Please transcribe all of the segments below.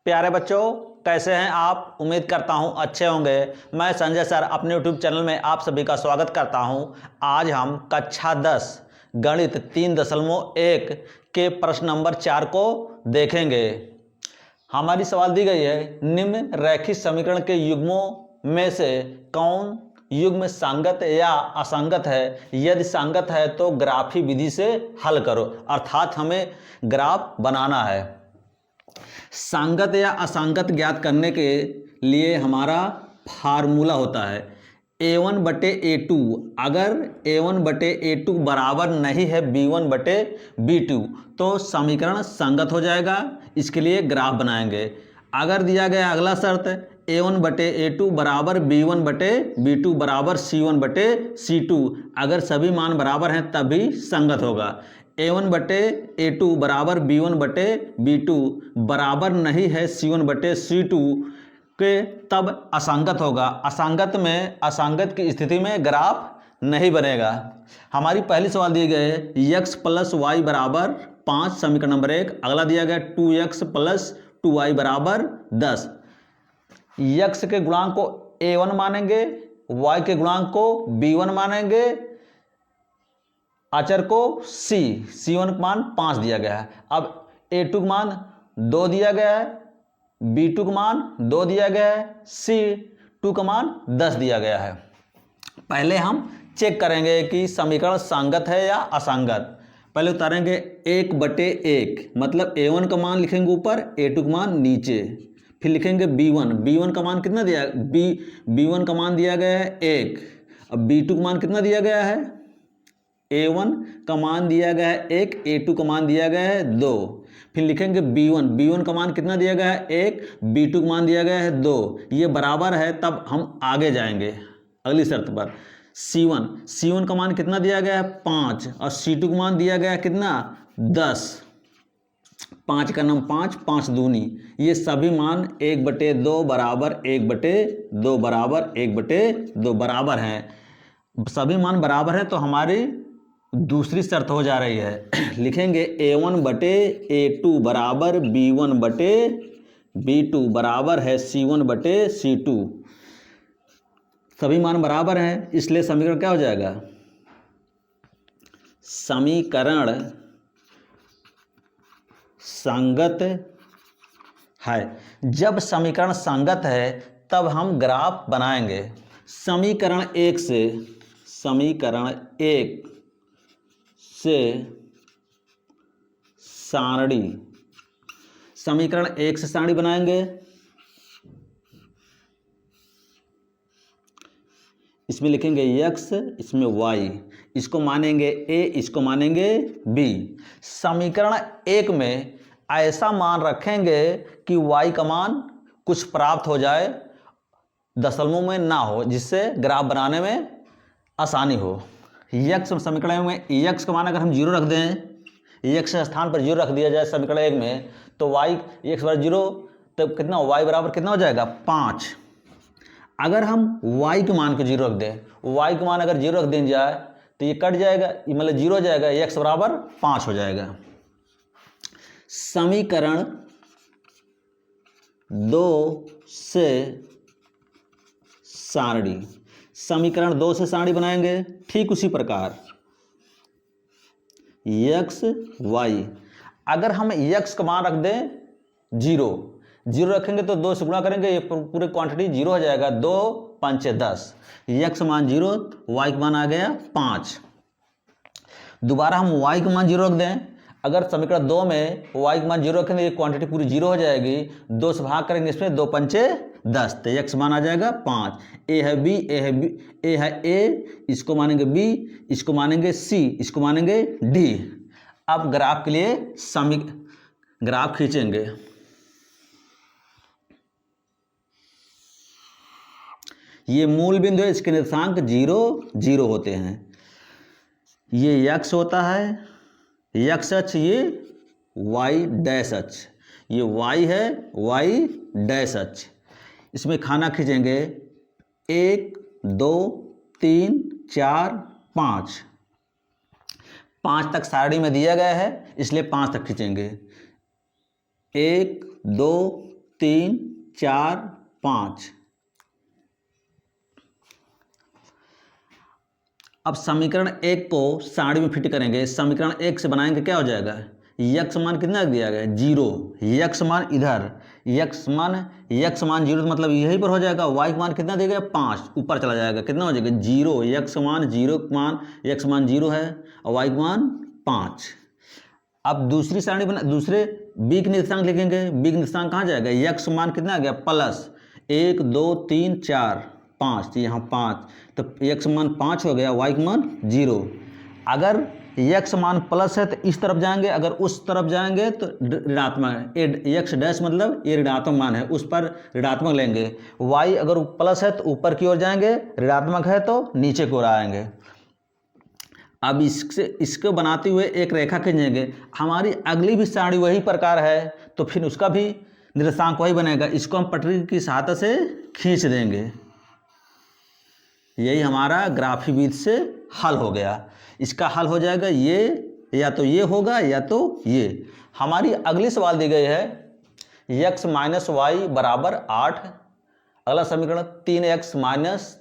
प्यारे बच्चों, कैसे हैं आप? उम्मीद करता हूं अच्छे होंगे। मैं संजय सर अपने यूट्यूब चैनल में आप सभी का स्वागत करता हूं। आज हम कक्षा 10 गणित 3.1 के प्रश्न नंबर 4 को देखेंगे। हमारी सवाल दी गई है, निम्न रैखिक समीकरण के युग्मों में से कौन युग्म संगत या असंगत है? यदि संगत है तो ग्राफी विधि से हल करो। अर्थात हमें ग्राफ बनाना है। संगत या असंगत ज्ञात करने के लिए हमारा फार्मूला होता है a1/a2। अगर a1/a2 बराबर नहीं है b1/b2 तो समीकरण संगत हो जाएगा। इसके लिए ग्राफ बनाएंगे। अगर दिया गया अगला शर्त a1/a2 बराबर b1/b2 बराबर c1/c2, अगर सभी मान बराबर हैं तभी संगत होगा। a1/a2 बराबर b1/b2 बराबर नहीं है c1/c2 के, तब असंगत होगा। असंगत में असंगत की स्थिति में ग्राफ नहीं बनेगा। हमारी पहली सवाल दी गई है x + y बराबर 5, समीकरण नंबर 1। अगला दिया गया 2x + 2y बराबर 10। x के गुणांक को a1 मानेंगे, y के गुणांक को b1 मानेंगे, अचर को c1 का मान 5 दिया गया है। अब a2 का मान 2 दिया गया है, b2 का मान 2 दिया गया है, c2 का मान 10 दिया गया है। पहले हम चेक करेंगे कि समीकरण संगत है या असंगत। पहले उतारेंगे 1/1, मतलब a1 का मान लिखेंगे ऊपर, a2 का मान नीचे। फिर लिखेंगे b1 का मान कितना दिया? b1 का मान दिया गया है 1। अब b2 का मान कितना दिया गया है? a1 का मान दिया गया है 1, a2 का मान दिया गया है 2। फिर लिखेंगे b1 का मान कितना दिया गया है 1, b2 का मान दिया गया है 2। ये बराबर है, तब हम आगे जाएंगे अगली शर्त पर। c1 का मान कितना दिया गया है 5, और c2 का मान दिया गया है कितना 10। 5 का नाम 5, 5 दूनी, ये सभी मान 1/2 बराबर 1/2 बराबर 1/2 बराबर हैं। सभी मान बराबर है तो हमारी दूसरी शर्त हो जा रही है। लिखेंगे a1/a2 बराबर b1/b2 बराबर है c1/c2। सभी मान बराबर हैं, इसलिए समीकरण क्या हो जाएगा? समीकरण संगत है। जब समीकरण संगत है तब हम ग्राफ बनाएंगे। समीकरण 1 से सारणी, समीकरण 1 से सारणी बनाएंगे। इसमें लिखेंगे x, इसमें y, इसको मानेंगे a, इसको मानेंगे b। समीकरण 1 में ऐसा मान रखेंगे कि y का मान कुछ प्राप्त हो जाए, दशमलव में ना हो, जिससे ग्राफ बनाने में आसानी हो। x समीकरण में x का मान अगर हम 0 रख दें, x के स्थान पर 0 रख दिया जाए समीकरण 1 में, तो y x बराबर 0, तब कितना y बराबर कितना हो जाएगा 5। अगर हम y के मान को 0 रख दें, y के मान अगर 0 रख दें जाए तो ये कट जाएगा, ये मतलब 0 हो जाएगा, x बराबर 5 हो जाएगा। समीकरण 2 से सारणी, समीकरण 2 से सारणी बनाएंगे ठीक उसी प्रकार x y। अगर हम x का मान रख दें 0 रखेंगे तो 2 से गुणा करेंगे, ये पूरे क्वांटिटी 0 हो जाएगा। 2 5 10, x मान 0, y का मान आ गया 5। दोबारा हम y का मान 0 रख दें, अगर समीकरण 2 में y का मान 0 रखेंगे ये क्वांटिटी पूरी 0 हो जाएगी। 2 से भाग करेंगे इसमें, 2 5 10, तो x मान आ जाएगा 5। a है a, इसको मानेंगे b, इसको मानेंगे c, इसको मानेंगे d। अब ग्राफ के लिए ग्राफ खींचेंगे। ये मूल बिंदु है, इसके निर्देशांक 0 0 होते हैं। ये x होता है, x अक्ष, ये y डैश अक्ष, ये y है, y डैश अक्ष। इसमें खाना खींचेंगे 1 2 3 4 5। 5 तक सारणी में दिया गया है, इसलिए 5 तक खींचेंगे। 1 2 3 4 5। अब समीकरण 1 को सारणी में फिट करेंगे। समीकरण 1 से बनाएंगे, क्या हो जाएगा, यक्स मान कितना दिया गया, 0, यक्स मान इधर, यक्स मान 0 तो मतलब यहीं पर हो जाएगा। वाई मान कितना दिया गया, 5, ऊपर चला जाएगा, कितना हो जाएगा 0, यक्स मान 0 है और वाई मान 5। अब दूसरी सारणी बना, दूसरे बी के निर्देशांक लिखेंगे। बी के निर्देशांक कहाँ जाएगा, यक्स मान कितना आ गया, प्लस 1 2 3 4 5, तो यहाँ 5, तो यक्स मान 5 हो गया, वाई मान 0। अगर यक्स मान प्लस है तो इस तरफ जाएंगे, अगर उस तरफ जाएंगे तो ऋणात्मक है। यक्स डैश मतलब ये ऋणात्मक मान है, उस पर ऋणात्मक लेंगे। वाई अगर प्लस है तो ऊपर की ओर जाएंगे, ऋणात्मक है तो नीचे की ओर आएंगे। अब इसको बनाते हुए एक रेखा खींचेंगे। हमारी अगली भी सारणी वही प्रकार है, तो फिर उसका भी निर्देशांक वही बनेगा। इसको हम पटरी की सहायता से खींच देंगे। यही हमारा ग्राफी विधि से हल हो गया। इसका हल हो जाएगा ये, या तो ये होगा या तो ये। हमारी अगली सवाल दी गई है, यक्स माइनस वाई बराबर 8। अगला समीकरण 3x माइनस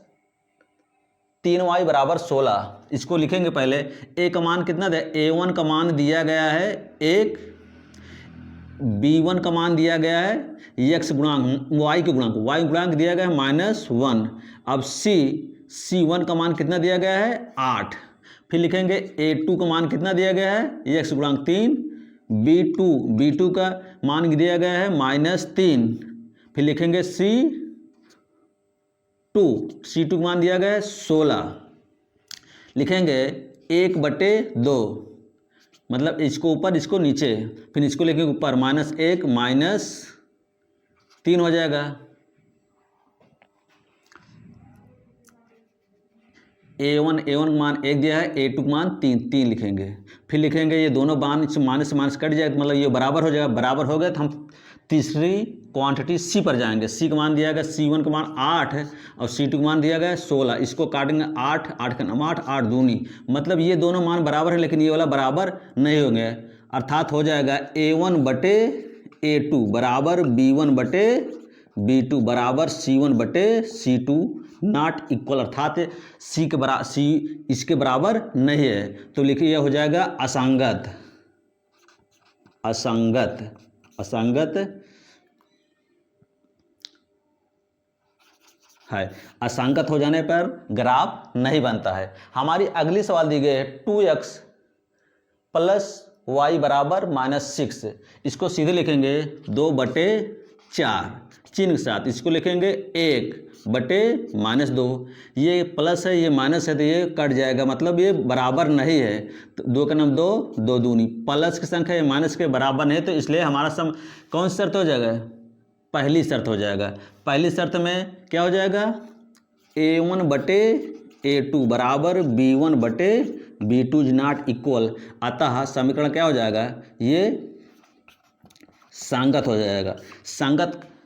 3y बराबर 16। इसको लिखेंगे पहले। ए का मान कितना दिया, a1 का मान दिया गया है 1, b1 का मान दिया गया है x गुणांक, y के गुणांक, y गुणांक दिया गया है -1। अब c1 का मान कितना दिया गया है 8। फिर लिखेंगे a2 का मान कितना दिया गया है x गुणांक 3, b2 का मान दिया गया है -3। फिर लिखेंगे c2 का मान दिया गया है 16। लिखेंगे 1/2, मतलब इसको ऊपर इसको नीचे, फिर इसको लिखेंगे ऊपर -1 -3 हो जाएगा। a1 का मान 1 दिया है, a2 का मान 3 लिखेंगे। फिर लिखेंगे ये दोनों मान माइनस से माइनस कट जाएगा, मतलब ये बराबर हो जाएगा। बराबर हो गया तो हम तीसरी क्वांटिटी सी पर जाएंगे। सी का मान दिया गया, c1 का मान 8 है और c2 का मान दिया गया है 16। इसको काटेंगे 8 8 का नाम 8 दूनी, मतलब ये दोनों मान बराबर है, लेकिन ये वाला बराबर नहीं होंगे। अर्थात हो जाएगा a1/a2 बराबर b1/b2 बराबर c1/c2 नॉट इक्वल, अर्थात सी इसके बराबर नहीं है। तो लिखिए यह हो जाएगा असंगत है। असंगत हो जाने पर ग्राफ नहीं बनता है। हमारी अगली सवाल दी गई है 2x प्लस वाई बराबर -6। इसको सीधे लिखेंगे 2/4 चिन्ह के साथ। इसको लिखेंगे 1/-2। ये प्लस है, ये माइनस है, तो ये कट जाएगा, मतलब ये बराबर नहीं है। तो 2 का नाम 2 2 दूनी, प्लस की संख्या ये माइनस के बराबर नहीं, तो इसलिए हमारा कौन सी शर्त हो जाएगा, पहली शर्त हो जाएगा। पहली शर्त में क्या हो जाएगा, a1/a2 बराबर b1/b2 इज नॉट इक्वल। अतः समीकरण क्या हो जाएगा, ये संगत हो जाएगा।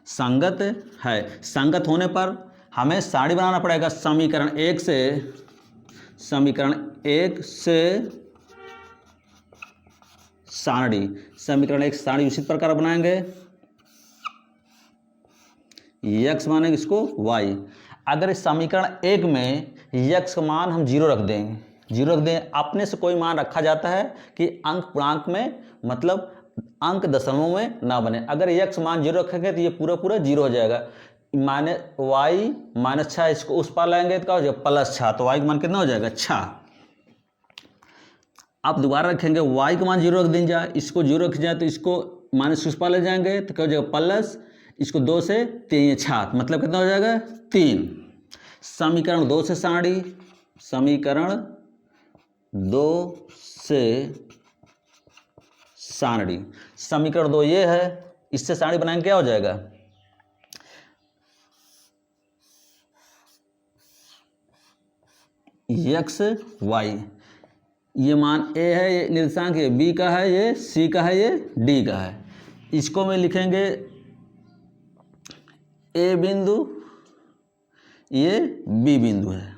संगत है। संगत होने पर हमें सारणी बनाना पड़ेगा। समीकरण 1 से सारणी, समीकरण 1 सारणी उसी प्रकार बनाएंगे। यक्स मानेंगे इसको y। अगर इस समीकरण 1 में यक्स का मान हम 0 रख दें, अपने से कोई मान रखा जाता है कि अंक पूर्णांक में, मतलब अंक दशमलव में ना बने। अगर यक्स मान 0 रखेंगे तो ये पूरा 0 हो जाएगा। y -6, इसको उस पार लाएंगे तो क्या हो जाएगा +6, तो y का मान कितना हो जाएगा 6। अब दोबारा रखेंगे y का मान 0 रख दें जाए, इसको 0 रख जाए तो इसको माइनस उस पार ले जाएंगे तो क्या हो जाएगा प्लस, इसको 2 से 3 6, मतलब कितना हो जाएगा 3। समीकरण 2 से सारणी, समीकरण 2 से सारणी, समीकरण 2 ये है, इससे सारणी बनाएंगे, क्या हो जाएगा एक्स वाई। ये मान a है, ये निर्देशांक है, b का है, ये c का है, ये d का है। इसको में लिखेंगे a बिंदु, ये b बिंदु है।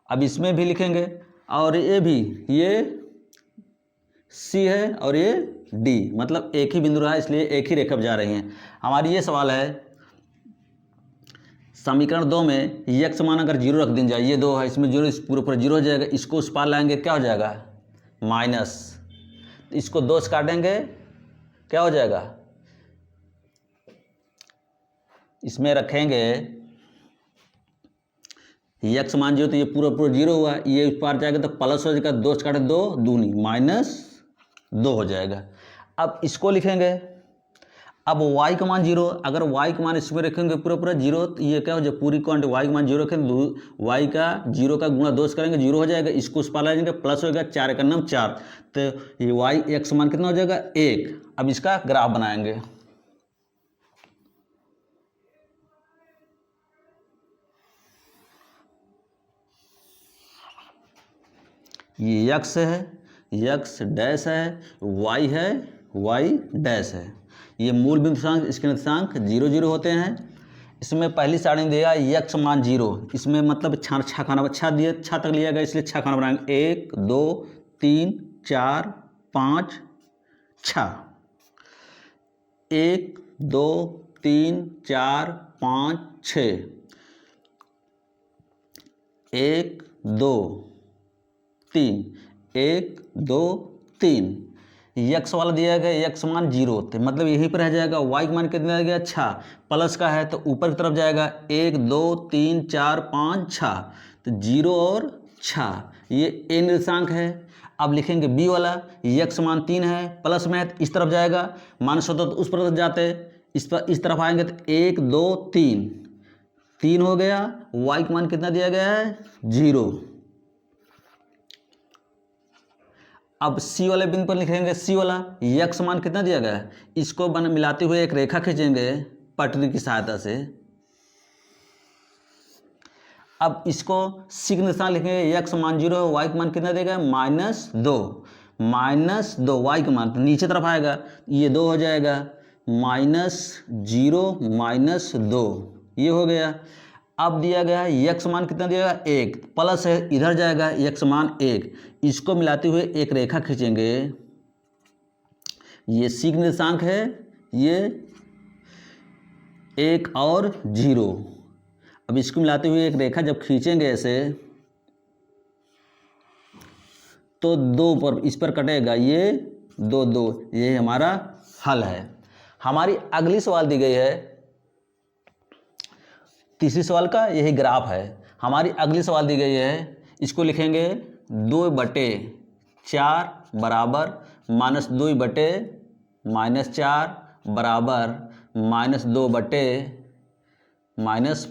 अब इसमें भी लिखेंगे, और ये भी, ये c है और ये डी, मतलब एक ही बिंदु रहा इसलिए एक ही रेखा पर जा रही हैं। हमारी ये सवाल है समीकरण 2 में यक्स मान अगर 0 रख दी जाए, ये 2 है, इसमें 0, इस पूरा पूरा 0 हो जाएगा, इसको उस पार लाएंगे क्या हो जाएगा माइनस, इसको 2 से काटेंगे क्या हो जाएगा, इसमें रखेंगे यक्स मान 0 तो ये पूरा पूरा 0 हुआ, ये उस पार जाएगा तो प्लस हो जाएगा, 2 से काटे 2 दूनी -2 हो जाएगा। अब इसको लिखेंगे, अब y का मान 0, अगर y का मान इसमें रखेंगे पूरा पूरा 0 तो ये क्या हो जाएगा पूरी क्वांटिटी y का मान 0 रखेंगे तो y का 0 का गुणा 2 से करेंगे 0 हो जाएगा, इसको उस पार लाएंगे प्लस हो जाएगा 4 का नाम 4, तो ये y x मान कितना हो जाएगा 1। अब इसका ग्राफ बनाएंगे, ये x है, x डैश है, y है, y डैश है, ये मूल बिंदु निर्देशांक, इसके निर्देशांक 0 0 होते हैं। इसमें पहली सारणी दिया यक्स मान 0, इसमें मतलब छः खाना छः दिए, छः तक लिया गया इसलिए 6 खाना बनाएंगे, 1 2 3 4 5 6, 1 2 3 4 5 6, 1 2 3, 1 2 3, यक्स वाला दिया गया यक्स मान 0 थे, मतलब यहीं पर रह जाएगा, वाई का मान कितना दिया गया 6, प्लस का है तो ऊपर की तरफ जाएगा 1 2 3 4 5 6, तो 0 और 6 ये ए निर्देशांक है। अब लिखेंगे बी वाला यक्स मान 3 है, प्लस में है तो इस तरफ जाएगा, माइनस होता तो उस तरफ जाते, इस तरफ आएंगे तो 1 2 3, 3 हो गया, वाई का मान कितना दिया गया है 0। अब सी वाले बिंदु पर लिखेंगे, सी वाला यक्स मान कितना दिया गया है, इसको मिलाते हुए एक रेखा खींचेंगे पटरी की सहायता से। अब इसको सी के निशान लिखेंगे, यक्स मान 0 है, वाई का मान कितना देगा -2 वाई का मान तो नीचे तरफ आएगा, ये 2 हो जाएगा, -0 -2 ये हो गया। अब दिया गया है यक्स मान कितना दिया गया 1, प्लस है इधर जाएगा यक्स मान 1, इसको मिलाते हुए एक रेखा खींचेंगे, ये सी का निर्देशांक है, ये 1 और 0। अब इसको मिलाते हुए एक रेखा जब खींचेंगे ऐसे तो 2 पर इस पर कटेगा, ये 2 2, ये हमारा हल है। हमारी अगली सवाल दी गई है, तीसरी सवाल का यही ग्राफ है। हमारी अगली सवाल दी गई है, इसको लिखेंगे 2/4 बराबर -2/-4 बराबर -2/-5, माइनस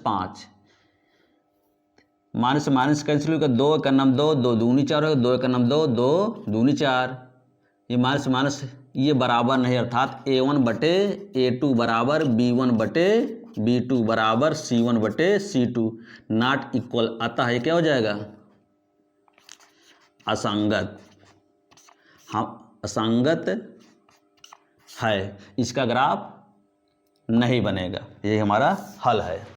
माइनस कैंसिल होगा, 2 का नाम 2 2 दूनी 4 होगा, 2 का नाम 2 2 दूनी 4, ये माइनस माइनस ये बराबर नहीं, अर्थात A1/A2 बराबर B1/B2 बराबर C1/C2 नॉट इक्वल, अतः ये क्या हो जाएगा असंगत, हाँ असंगत है, इसका ग्राफ नहीं बनेगा, ये हमारा हल है।